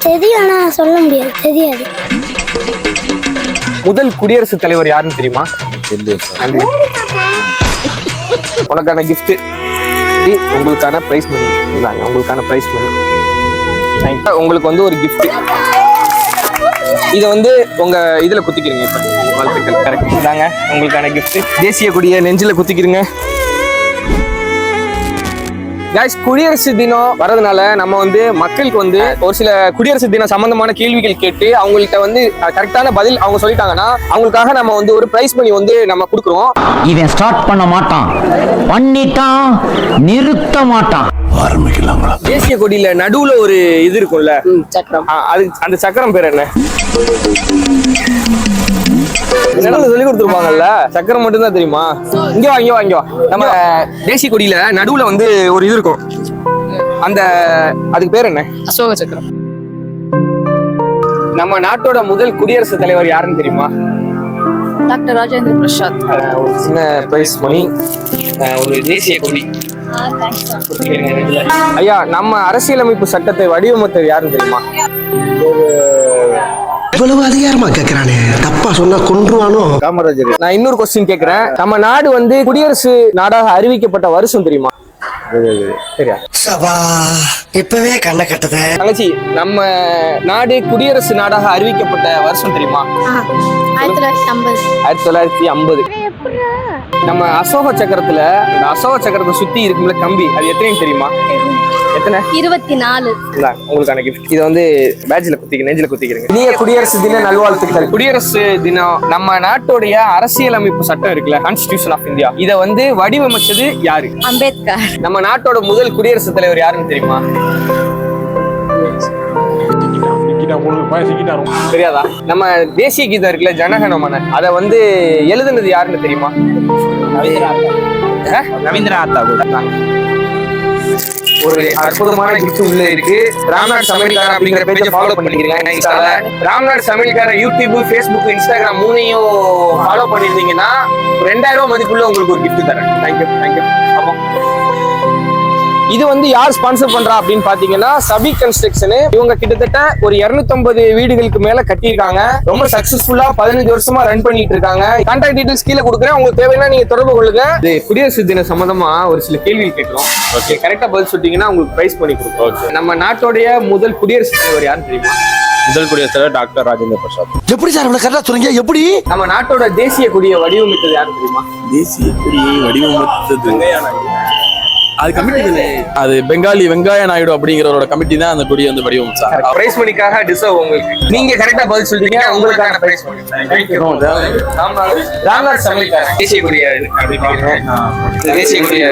தெரியும், ஆனா சொல்ல முடியாது, தெரியாது. முதல் குடியரசுத் தலைவர் யாருன்னு தெரியுமா? உனக்கான கிஃப்ட், உங்களுக்கான பிரைஸ் மணி. உங்களுக்கான பிரைஸ் மணி. உங்களுக்கு வந்து ஒரு கிஃப்ட். இதை வந்து உங்க இதுல குத்திக்கிறீங்க. வாழ்த்துக்கள். கரெக்ட் தாங்க. உங்களுக்கான கிஃப்ட் தேசிய கொடியை நெஞ்சில குத்திக்கிறீங்க. கைஸ், குடியரசு தினம் வரதுனால நம்ம வந்து மக்களுக்கு வந்து ஒரு சில குடியரசு தினம் சம்பந்தமான கேள்விகள் கேட்டு அவங்கள்ட்ட வந்து கரெக்டான பதில் அவங்க சொல்லிட்டாங்கன்னா அவங்களுக்காக நம்ம வந்து ஒரு பிரைஸ் மணி வந்து நம்ம கொடுக்குறோம். இவன் ஸ்டார்ட் பண்ண மாட்டான், பண்ணிட்டான் நிறுத்த மாட்டான். ஆரம்பிக்கலாங்களா? தேசிய கொடியில நடுவுல ஒரு இது இருக்கும்ல, சக்கரம். அது அந்த சக்கரம் பேர் என்ன? சொல்லி கொடுத்துருப்பாங்கல்ல, சக்கரம் மட்டும் தான் தெரியுமா? இங்க வா, இங்க வா, இங்க வா. நம்ம தேசிய கொடியில நடுவுல வந்து ஒரு இது இருக்கும், அந்த அதுக்கு பேர் என்ன? அசோக சக்கரம். நம்ம நாட்டோட முதல் குடியரசுத் தலைவர் யாருன்னு தெரியுமா? டாக்டர் ராஜேந்திர பிரசாத். ஒரு சின்ன பிரைஸ் மணி, ஒரு தேசிய கொடி. ஐயா, நம்ம அரசியலமைப்பு சட்டத்தை வடிவமைத்தது யாருன்னு தெரியுமா? இவ்வளவு அதிகாரமா கேக்குறானே, தப்பா சொன்னா கொன்றுவானோ. காமராஜர். நான் இன்னொரு கொஸ்டின் கேக்குறேன். நம்ம நாடு வந்து குடியரசு நாடாக அறிவிக்கப்பட்ட வருஷம் தெரியுமா? சரியா? இப்பவே கண்ண கட்டத. தங்கச்சி, நம்ம நாடு குடியரசு நாடாக அறிவிக்கப்பட்ட வருஷம் தெரியுமா? 1950. நம்ம அசோக சக்கரத்துல, இந்த அசோக சக்கரத்தை சுத்தி இருக்கும்ல கம்பி, அது எத்தனைன்னு தெரியுமா? எத்தனை? 24. உங்களுக்கான கிஃப்ட். இதை வந்து பேட்ஜ்ல குத்திக்க, நெஞ்சில குத்திக்கிறீங்க. இனிய குடியரசு தின நல்வாழ்த்துக்கள். குடியரசு தினம் நம்ம நாட்டோடைய அரசியலமைப்பு சட்டம் இருக்குல்ல, கான்ஸ்டிடியூஷன் ஆஃப் இந்தியா, இதை வந்து வடிவமைச்சது யாரு? அம்பேத்கர். நம்ம நாட்டோட முதல் குடியரசுத் தலைவர் யாருன்னு தெரியுமா? தெரியாதா? நம்ம தேசிய கீதம் இருக்குல்ல, ஜனகணமன, அதை வந்து எழுதுனது யாருன்னு தெரியுமா? ரவீந்திரநாத் தாகூர். ஒரு அற்புதமான கிஃப்ட் உள்ள இருக்கு. ராம்நாத் சமையல்கார அப்படிங்கிற பேஜை ஃபாலோ பண்ணிக்கிறீங்க இன்ஸ்டால. ராம்நாத் சமையல்கார யூடியூப், ஃபேஸ்புக், இன்ஸ்டாகிராம் மூணையும் ஃபாலோ பண்ணிருந்தீங்கன்னா 2000 ரூபாய் மதிப்புள்ள உங்களுக்கு ஒரு கிஃப்ட் தரேன். Thank you, thank you. ஆமா, இது வந்து யார் ஸ்பான்சர் பண்றா அப்படின்னு பாத்தீங்கன்னா சபி கன்ஸ்ட்ரக்ஷன். இவங்க கிட்டத்தட்ட ஒரு 250 வீடுகளுக்கு மேல கட்டியிருக்காங்க. ரொம்ப சக்சஸ்ஃபுல்லா 15 வருஷமா ரன் பண்ணிட்டு இருக்காங்க. கான்டாக்ட் டீடைல்ஸ் கீழே கொடுக்குறேன், உங்களுக்கு தேவைன்னா நீங்க தொடர்பு கொள்ளுங்க. குடியரசு தின சம்பந்தமா ஒரு சில கேள்வி கேட்கிறோம். ஓகே, கரெக்டா பதில் சொல்லிட்டீங்கன்னா உங்களுக்கு பிரைஸ் பண்ணி கொடுப்போம். நம்ம நாட்டோடைய முதல் குடியரசுத் தலைவர் யாருன்னு தெரியுமா? முதல் குடியரசுத் தலைவர் டாக்டர் ராஜேந்திர பிரசாத். எப்படி சார் இவ்வளவு கரெக்டா சொல்றீங்க? எப்படி? நம்ம நாட்டோட தேசிய கொடியை வடிவமைத்தது யாருன்னு தெரியுமா? தேசிய கொடியை வடிவமைத்தது அது கமிட்டி தானே. அது பெங்காலி வெங்காய நாயுடு அப்படிங்கிறவரோட கமிட்டி தான் அந்த கொடியை வந்து வடிவமைச்சாங்க. பிரைஸ் மணிக்காக டிசர்வ் உங்களுக்கு. நீங்க கரெக்டா பதில் சொல்றீங்க, உங்களுக்கான பிரைஸ் மணி. ராம்நாத் சமையல்கார தேசிய கொடியை தேசிய கொடியை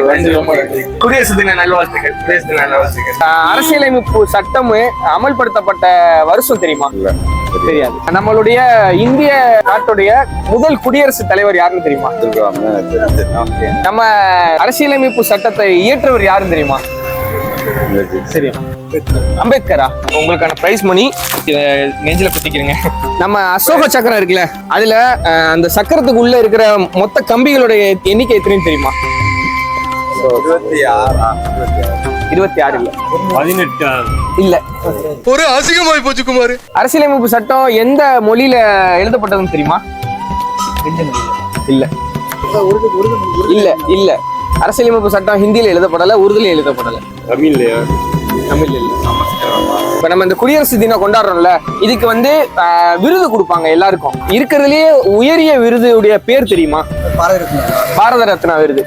குடியரசு தின நல்வாழ்த்துக்கள். குடியரசு தின நல்வாழ்த்துக்கள். அரசியலமைப்பு சட்டம் அமல்படுத்தப்பட்ட வருஷம் தெரியுமா? தெரியாது. நம்மளுடைய இந்திய நாட்டுடைய முதல் குடியரசுத் தலைவர் யாருன்னு தெரியுமா? நம்ம அரசியலமைப்பு சட்டத்தை இயற்றவர் யாருன்னு தெரியுமா? சரியா? அம்பேத்கரா? உங்களுக்கான பிரைஸ் மணி நெஞ்சில குத்திக்கிறீங்க. நம்ம அசோக சக்கரம் இருக்குல்ல, அதுல அந்த சக்கரத்துக்கு உள்ள இருக்கிற மொத்த கம்பிகளுடைய எண்ணிக்கை எத்தனைன்னு தெரியுமா? 26 இல்ல, 18 இல்ல. ஒரு அசிங்கமாய் போச்சு குமார். அரசியலமைப்பு சட்டம் எந்த மொழியில எழுதப்பட்டதுன்னு தெரியுமா? இல்ல இல்ல இல்ல. அரசியலமைப்பு சட்டம் ஹிந்தியில எழுதப்படல, உருதுல எழுதப்படல. தமிழ்லையா? தமிழ்ல இல்ல. இப்ப நம்ம இந்த குடியரசு தினம் கொண்டாடுறோம்ல, இதுக்கு வந்து விருது கொடுப்பாங்க எல்லாருக்கும். இருக்கிறதுலயே உயரிய விருதுடைய பேர் தெரியுமா? பாரத ரத்னா விருது.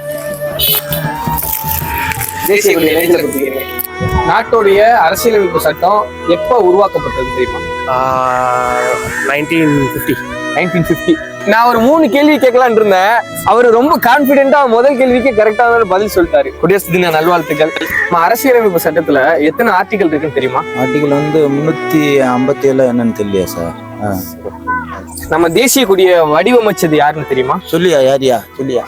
தேசிய கொடியை நாட்டுடைய அரசியலமைப்பு சட்டம் எப்ப உருவாக்கப்பட்டது தெரியுமா? 1950. நான் ஒரு 3 கேள்வி கேட்கலான் இருந்தேன். அவரு ரொம்ப கான்பிடென்டா முதல் கேள்விக்கு கரெக்டான பதில் சொல்லிட்டாரு. குடியரசு தின நல்வாழ்த்துக்கள். நம்ம அரசியலமைப்பு சட்டத்துல எத்தனை ஆர்டிகல் இருக்குன்னு தெரியுமா? ஆர்டிகல் வந்து 357 என்னன்னு தெரியலையா சார்? நம்ம தேசிய கொடியை வடிவமைச்சது யாருன்னு தெரியுமா? சொல்லியா? யாரியா? சொல்லியா?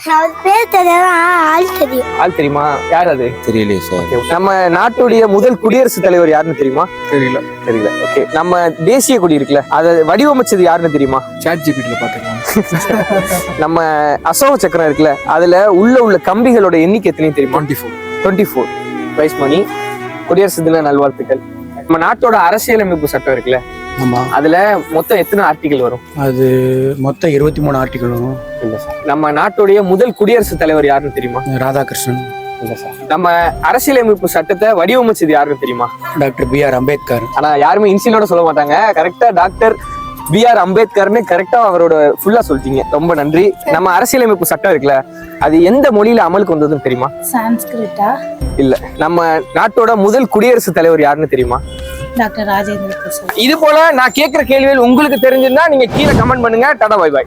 பேர் தெரியாத ஆள் தெரியும். ஆள் தெரியுமா? யார் அது? தெரியலையே சார். நம்ம நாட்டுடைய முதல் குடியரசுத் தலைவர் யாருன்னு தெரியுமா? தெரியல. ஓகே, நம்ம தேசிய கொடி இருக்குல்ல, அதை வடிவமைச்சது யாருன்னு தெரியுமா? சாட் ஜிபிடில பாத்துக்கலாம். நம்ம அசோக சக்கரம் இருக்குல்ல, அதுல உள்ள கம்பிகளோட எண்ணிக்கை எத்தனை தெரியுமா? 24. Prize money. குடியரசு தின நல்வாழ்த்துக்கள். நம்ம நாட்டோட அரசியலமைப்பு சட்டம் இருக்குல்ல, ஆமா, அதுல மொத்தம் எத்தனை ஆர்டிகல் வரும்? அது மொத்தம் 23 ஆர்டிகளும். இல்ல சார். நம்ம நாட்டுடைய முதல் குடியரசுத் தலைவர் யாருன்னு தெரியுமா? ராதாகிருஷ்ணன். இல்ல சார். நம்ம அரசியலமைப்பு சட்டத்தை வடிவமைச்சது யாருன்னு தெரியுமா? Doctor B.R. அம்பேத்கர். ஆனா யாருமே இன்சிலோட சொல்ல மாட்டாங்க. கரெக்டா டாக்டர் B.R. அம்பேத்கர்னு கரெக்டா அவரோட ஃபுல்லா சொல்லிட்டீங்க. ரொம்ப நன்றி. நம்ம அரசியலமைப்பு சட்டம் இருக்குல்ல, அது எந்த மொழியில அமலுக்கு வந்ததுன்னு தெரியுமா? சான்ஸ்கிரிட்டா? இல்ல. நம்ம நாட்டோட முதல் குடியரசுத் தலைவர் யாருன்னு தெரியுமா? டாக்டர் ராஜேந்திர பிரசாத். இது போல நான் கேட்கிற கேள்விகள் உங்களுக்கு தெரிஞ்சிருந்தா நீங்க கீழே கமெண்ட் பண்ணுங்க. Tata, bye bye.